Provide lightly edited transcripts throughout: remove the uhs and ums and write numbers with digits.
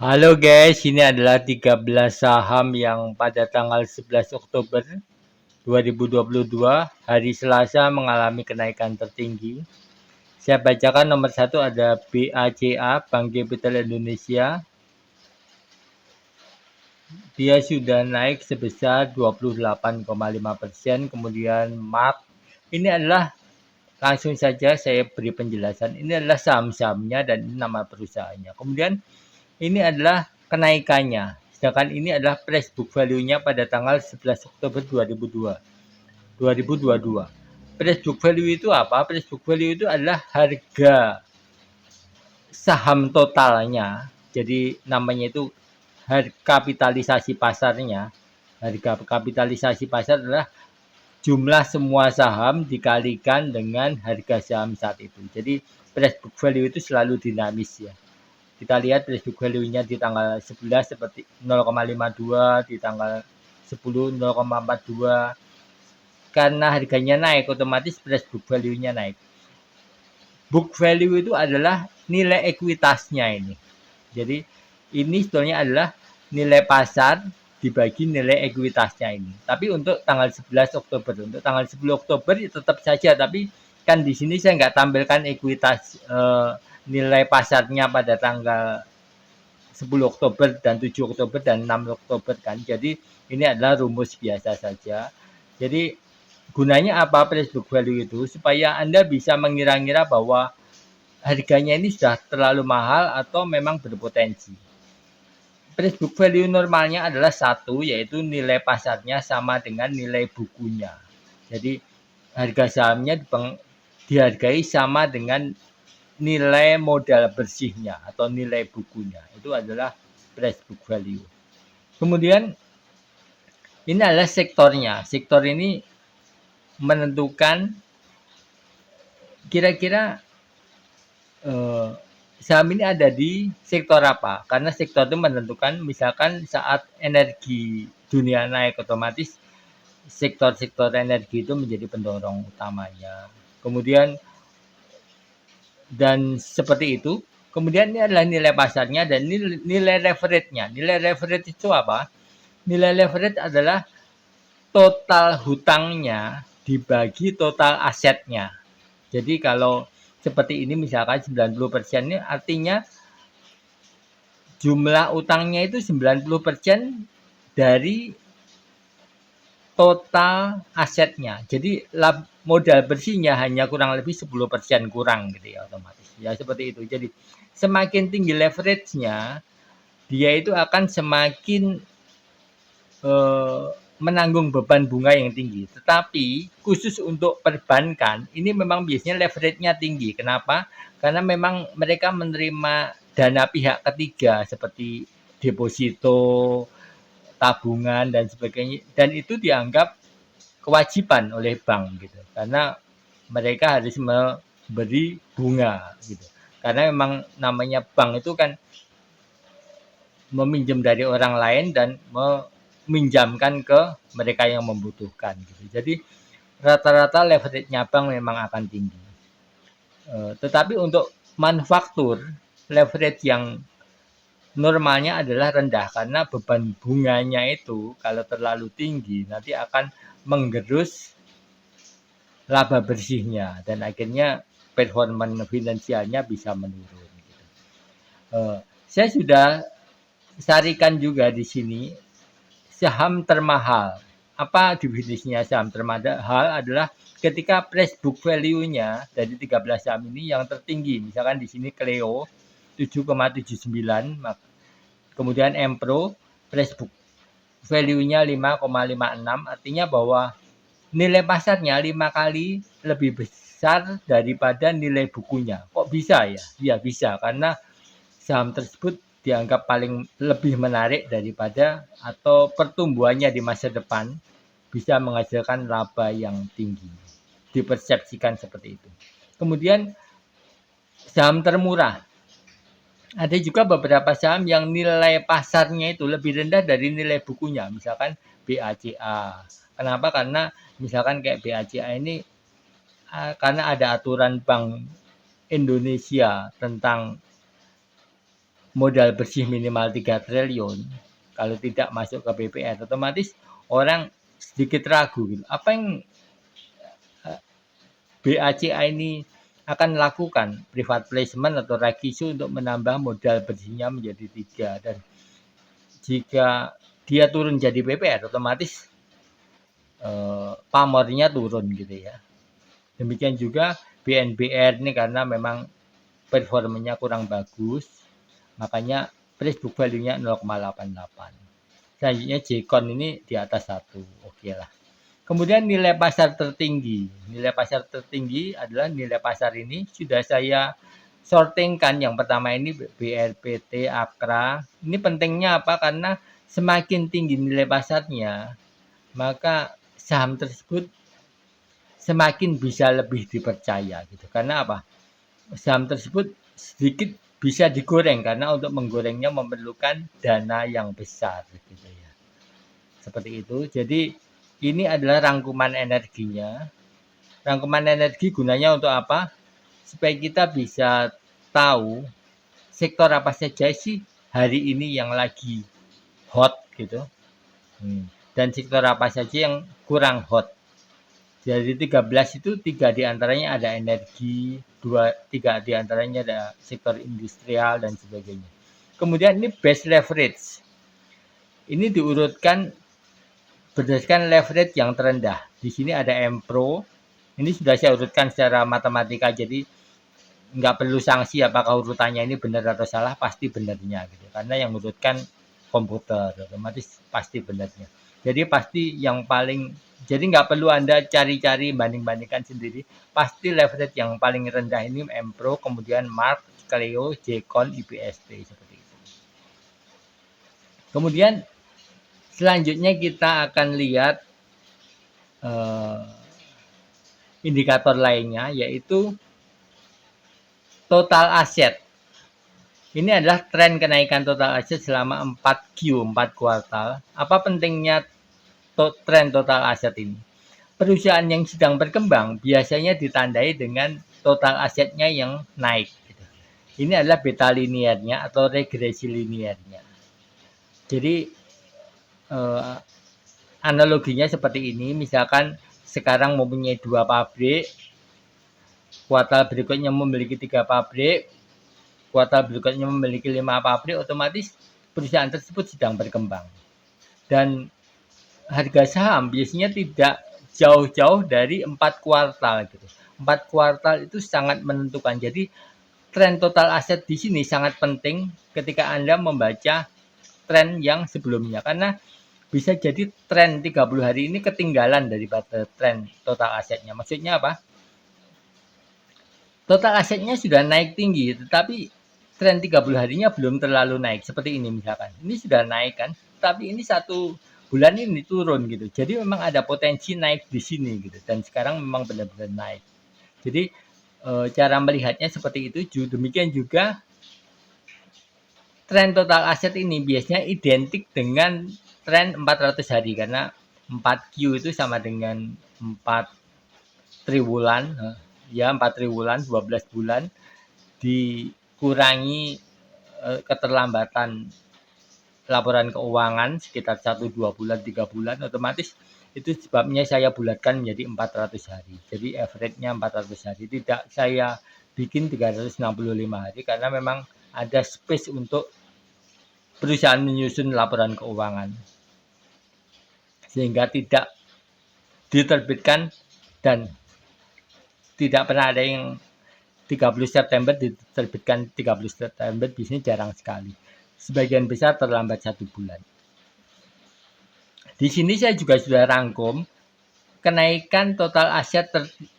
Halo guys, ini adalah 13 saham yang pada tanggal 11 Oktober 2022 hari Selasa mengalami kenaikan tertinggi. Saya bacakan nomor 1 ada BACA, Bank Capital Indonesia. Dia sudah naik sebesar 28,5%. Kemudian MARK, ini adalah langsung saja saya beri penjelasan. Ini adalah saham-sahamnya dan ini nama perusahaannya. Kemudian ini adalah kenaikannya. Sedangkan ini adalah price book value-nya pada tanggal 11 Oktober 2022. Price book value itu apa? Price book value itu adalah harga saham totalnya. Jadi namanya itu harga kapitalisasi pasarnya. Harga kapitalisasi pasar adalah jumlah semua saham dikalikan dengan harga saham saat itu. Jadi price book value itu selalu dinamis ya. Kita lihat price book value-nya di tanggal 11 seperti 0,52, di tanggal 10 0,42. Karena harganya naik, otomatis price book value-nya naik. Book value itu adalah nilai ekuitasnya ini. Jadi ini sebetulnya adalah nilai pasar dibagi nilai ekuitasnya ini. Tapi untuk tanggal 11 Oktober, untuk tanggal 10 Oktober tetap saja, tapi kan di sini saya nggak tampilkan ekuitas nilai pasarnya pada tanggal 10 Oktober dan 7 Oktober dan 6 Oktober kan. Jadi ini adalah rumus biasa saja. Jadi gunanya apa price book value itu? Supaya Anda bisa mengira-ngira bahwa harganya ini sudah terlalu mahal atau memang berpotensi. Price book value normalnya adalah 1, yaitu nilai pasarnya sama dengan nilai bukunya. Jadi harga sahamnya dihargai sama dengan nilai modal bersihnya atau nilai bukunya. Itu adalah price book value. Kemudian ini adalah sektornya. Sektor ini menentukan kira-kira saham ini ada di sektor apa. Karena sektor itu menentukan, misalkan saat energi dunia naik, otomatis sektor-sektor energi itu menjadi pendorong utamanya. Kemudian dan seperti itu. Kemudian ini adalah nilai pasarnya dan nilai leverage-nya. Nilai leverage itu apa? Nilai leverage adalah total hutangnya dibagi total asetnya. Jadi kalau seperti ini misalkan 90% ini artinya jumlah utangnya itu 90% dari total asetnya. Jadi modal bersihnya hanya kurang lebih 10% kurang gitu ya otomatis. Ya seperti itu. Jadi semakin tinggi leverage-nya, dia itu akan semakin menanggung beban bunga yang tinggi. Tetapi khusus untuk perbankan, ini memang biasanya leverage-nya tinggi. Kenapa? Karena memang mereka menerima dana pihak ketiga seperti deposito, tabungan dan sebagainya, dan itu dianggap kewajiban oleh bank gitu. Karena mereka harus memberi bunga gitu. Karena memang namanya bank itu kan meminjam dari orang lain dan meminjamkan ke mereka yang membutuhkan gitu. Jadi rata-rata leverage-nya bank memang akan tinggi. Tetapi untuk manufaktur leverage yang normalnya adalah rendah karena beban bunganya itu kalau terlalu tinggi nanti akan menggerus laba bersihnya dan akhirnya performa finansialnya bisa menurun. Gitu. Saya sudah sarikan juga di sini saham termahal. Apa definisinya saham termahal adalah ketika price book value-nya dari 13 saham ini yang tertinggi. Misalkan di sini Cleo 7,79, kemudian Empro price book value-nya 5,56, artinya bahwa nilai pasarnya 5 kali lebih besar daripada nilai bukunya. Kok bisa ya? Ya bisa, karena saham tersebut dianggap paling lebih menarik daripada atau pertumbuhannya di masa depan bisa menghasilkan laba yang tinggi. Dipersepsikan seperti itu. Kemudian saham termurah. Ada juga beberapa saham yang nilai pasarnya itu lebih rendah dari nilai bukunya. Misalkan BACA. Kenapa? Karena misalkan kayak BACA ini karena ada aturan Bank Indonesia tentang modal bersih minimal 3 triliun, kalau tidak masuk ke BPR, otomatis orang sedikit ragu gitu. Apa yang BACA ini akan lakukan? Private placement atau rights issue untuk menambah modal bersihnya menjadi 3. Dan jika dia turun jadi BPR, otomatis pamornya turun gitu ya. Demikian juga BNBR ini karena memang performanya kurang bagus, makanya price book value-nya 0,88. Selanjutnya Jcon ini di atas 1, oke lah. Kemudian nilai pasar tertinggi. Nilai pasar tertinggi adalah nilai pasar ini sudah saya sortingkan. Yang pertama ini BRPT, Akra. Ini pentingnya apa? Karena semakin tinggi nilai pasarnya, maka saham tersebut semakin bisa lebih dipercaya gitu. Karena apa? Saham tersebut sedikit bisa digoreng karena untuk menggorengnya memerlukan dana yang besar gitu ya. Seperti itu. Jadi ini adalah rangkuman energinya. Rangkuman energi gunanya untuk apa? Supaya kita bisa tahu sektor apa saja sih hari ini yang lagi hot gitu. Dan sektor apa saja yang kurang hot. Dari 13 itu 3 diantaranya ada energi, 3 diantaranya ada sektor industrial dan sebagainya. Kemudian ini base leverage. Ini diurutkan berdasarkan leverage yang terendah. Di sini ada M-Pro. Ini sudah saya urutkan secara matematika, jadi nggak perlu sanksi apakah urutannya ini benar atau salah, pasti benarnya gitu. Karena yang urutkan komputer, otomatis pasti benarnya. Jadi pasti yang paling, jadi nggak perlu Anda cari-cari banding-bandingkan sendiri. Pasti leverage yang paling rendah ini M-Pro, kemudian Mark, Clio, Jcon, IPST seperti itu. Kemudian selanjutnya kita akan lihat indikator lainnya, yaitu total aset. Ini adalah tren kenaikan total aset selama 4Q, 4 kuartal. Apa pentingnya tren total aset ini? Perusahaan yang sedang berkembang biasanya ditandai dengan total asetnya yang naik. Ini adalah beta linearnya atau regresi linearnya. Jadi analoginya seperti ini, misalkan sekarang mempunyai 2 pabrik, kuartal berikutnya memiliki 3 pabrik, kuartal berikutnya memiliki 5 pabrik, otomatis perusahaan tersebut sedang berkembang. Dan harga saham biasanya tidak jauh-jauh dari 4 kuartal gitu. 4 kuartal itu sangat menentukan. Jadi tren total aset di sini sangat penting ketika Anda membaca tren yang sebelumnya, karena bisa jadi tren 30 hari ini ketinggalan daripada tren total asetnya. Maksudnya apa? Total asetnya sudah naik tinggi, tetapi tren 30 harinya belum terlalu naik. Seperti ini misalkan. Ini sudah naik kan, tapi ini 1 bulan ini turun gitu. Jadi memang ada potensi naik di sini gitu. Dan sekarang memang benar-benar naik. Jadi cara melihatnya seperti itu. Demikian juga tren total aset ini biasanya identik dengan tren 400 hari. Karena 4Q itu sama dengan 4 triwulan. Ya 4 triwulan, 12 bulan dikurangi keterlambatan laporan keuangan sekitar 1-2 bulan, 3 bulan, otomatis itu sebabnya saya bulatkan menjadi 400 hari. Jadi average-nya 400 hari. Tidak saya bikin 365 hari karena memang ada space untuk perusahaan menyusun laporan keuangan. Sehingga tidak diterbitkan dan tidak pernah ada yang 30 September diterbitkan 30 September, biasanya jarang sekali. Sebagian besar terlambat 1 bulan. Di sini saya juga sudah rangkum kenaikan total aset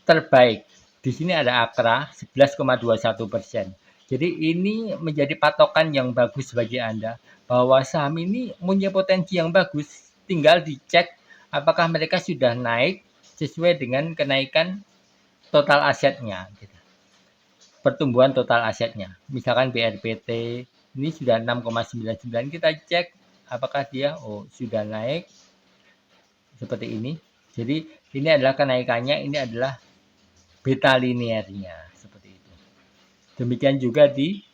terbaik. Di sini ada Akra 11,21%. Jadi ini menjadi patokan yang bagus bagi Anda bahwa saham ini punya potensi yang bagus. Tinggal dicek apakah mereka sudah naik sesuai dengan kenaikan total asetnya. Pertumbuhan total asetnya. Misalkan BRPT ini sudah 6,99, kita cek apakah dia sudah naik seperti ini. Jadi ini adalah kenaikannya, ini adalah beta linearnya seperti itu. Demikian juga di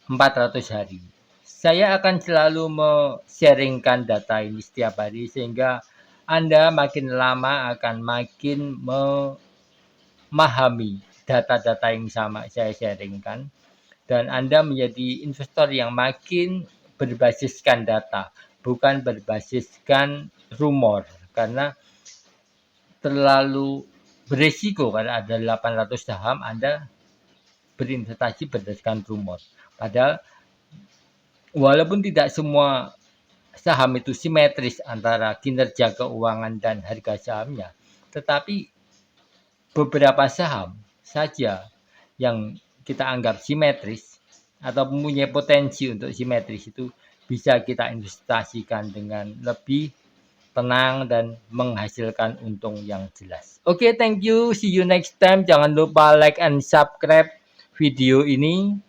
400 hari. Saya akan selalu sharingkan data ini setiap hari sehingga Anda makin lama akan makin memahami data-data yang sama saya sharingkan dan Anda menjadi investor yang makin berbasiskan data, bukan berbasiskan rumor karena terlalu beresiko karena ada 800 saham Anda berinvestasi berdasarkan rumor. Padahal walaupun tidak semua saham itu simetris antara kinerja keuangan dan harga sahamnya, tetapi beberapa saham saja yang kita anggap simetris atau mempunyai potensi untuk simetris itu bisa kita investasikan dengan lebih tenang dan menghasilkan untung yang jelas. Oke, thank you. See you next time. Jangan lupa like and subscribe video ini.